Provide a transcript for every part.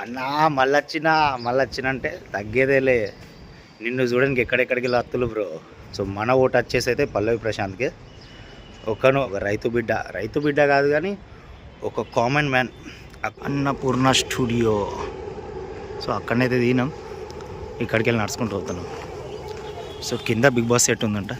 అన్నా మళ్ళొచ్చిన అంటే తగ్గేదేలే. నిన్ను చూడడానికి ఎక్కడెక్కడికి లత్తులు బ్రో. సో మన ఓటు వచ్చేసి అయితే పల్లవి ప్రశాంత్కి. ఒక రైతు బిడ్డ కాదు కానీ ఒక common man. Annapurna studio. So అక్కడనైతే దిగినాం, ఇక్కడికి వెళ్ళి నడుచుకుంటూ పోతున్నాం. సో కింద బిగ్ బాస్ సెట్ ఉందంట.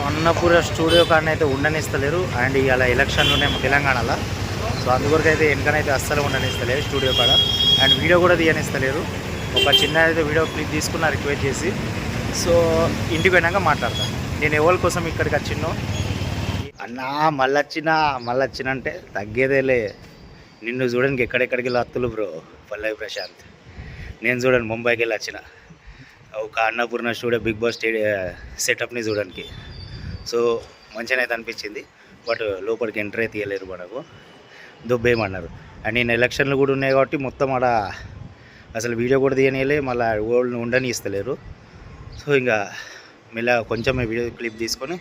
అన్నపూర్ణ స్టూడియో కానీ అయితే ఉండనిస్తలేరు. అండ్ ఇలా ఎలక్షన్లు ఉన్నాయి తెలంగాణలో. సో అందువరకు అయితే వెనకనైతే అస్సలు ఉండనిస్తలేరు స్టూడియో కాడ. అండ్ వీడియో కూడా తీయనిస్తలేరు. ఒక చిన్న అయితే వీడియో క్లిప్ తీసుకున్న రిక్వెస్ట్ చేసి. సో ఇంటికి పోయినాక మాట్లాడతాను నేను ఎవరి కోసం ఇక్కడికి వచ్చినో. అన్నా మళ్ళొచ్చిన అంటే తగ్గేదేలే. నిన్ను చూడడానికి ఎక్కడెక్కడికి లత్తులు బ్రో పల్లవి ప్రశాంత్. నేను చూడండి ముంబైకి వెళ్ళి వచ్చిన ఒక అన్నపూర్ణ స్టూడియో బిగ్ బాస్ సెటప్ని చూడడానికి. సో మంచిగా అయితే అనిపించింది. బట్ లోపలికి ఎంటర్ అయితే తీయలేరు మనకు, దుబ్బేయమన్నారు. అండ్ నేను ఎలక్షన్లు కూడా ఉన్నాయి కాబట్టి మొత్తం ఆడ అసలు వీడియో కూడా తీయనియలే, మళ్ళీ ఓల్డ్ని ఉండని ఇస్తలేరు. సో ఇంకా మళ్ళీ కొంచెం వీడియో క్లిప్ తీసుకొని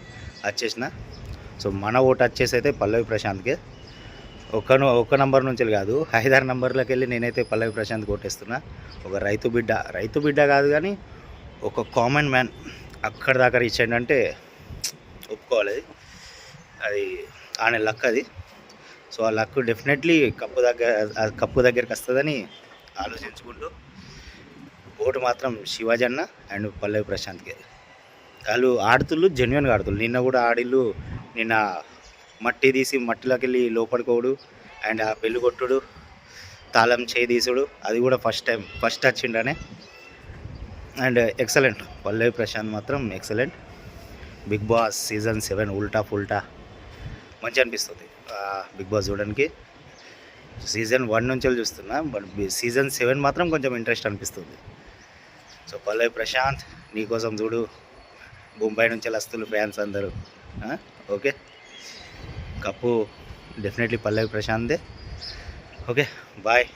వచ్చేసిన. సో మన ఓటు వచ్చేసి అయితే పల్లవి ప్రశాంత్కి. ఒక్క నంబర్ నుంచి కాదు, 5-6 నంబర్లకు వెళ్ళి నేనైతే పల్లవి ప్రశాంత్ కొట్టేస్తున్నా. ఒక రైతు బిడ్డ కాదు కానీ ఒక కామన్ మ్యాన్. అక్కడ దాకా రీచ్ అయిందంటే ఒప్పుకోవాలి, అది ఆయన లక్ అది. సో ఆ లక్ డెఫినెట్లీ కప్పు దగ్గరికి వస్తుందని ఆలోచించుకుంటూ ఓటు మాత్రం శివాజీ అన్న అండ్ పల్లవి ప్రశాంత్కి. వాళ్ళు ఆడుతుళ్ళు, జెన్యున్గా ఆడుతుళ్ళు. నిన్న కూడా ఆడిళ్ళు. నిన్న మట్టి తీసి మట్టిలోకి వెళ్ళి లోపడుకోవడు అండ్ ఆ పెళ్ళి కొట్టుడు, తాళం చేయి తీసుడు, అది కూడా ఫస్ట్ వచ్చిండనే. And excellent. పల్లవి ప్రశాంత్ మాత్రం ఎక్సలెంట్. బిగ్ బాస్ సీజన్ 7 ఉల్టా ఫుల్టా మంచి అనిపిస్తుంది బిగ్ బాస్ చూడడానికి. సీజన్ 1 నుంచి చూస్తున్నా, బట్ సీజన్ 7 మాత్రం కొంచెం ఇంట్రెస్ట్ అనిపిస్తుంది. సో పల్లవి ప్రశాంత్ నీకోసం చూడు, ముంబై నుంచి వస్తున్నారు ఫ్యాన్స్ అందరూ. ఓకే, కప్పు డెఫినెట్లీ పల్లవి ప్రశాంత్దే. Okay, bye.